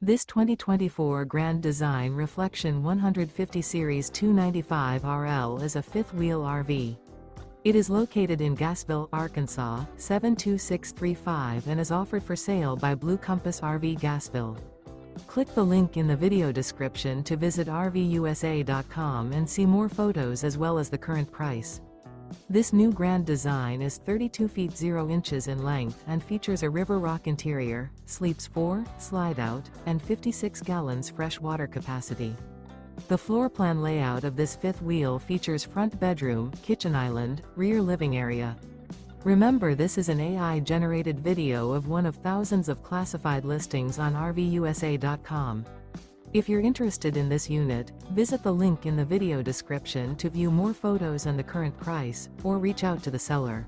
This 2024 Grand Design Reflection 150 Series 295 RL is a fifth-wheel RV. It is located in Gassville, Arkansas, 72635 and is offered for sale by Blue Compass RV Gassville. Click the link in the video description to visit RVUSA.com and see more photos as well as the current price. This new Grand Design is 32 feet 0 inches in length and features a River Rock interior, sleeps 4, Slideout, and 56 gallons fresh water capacity. The floor plan layout of this fifth wheel features front bedroom, kitchen island, rear living area. Remember, this is an AI-generated video of one of thousands of classified listings on RVUSA.com. If you're interested in this unit, visit the link in the video description to view more photos and the current price, or reach out to the seller.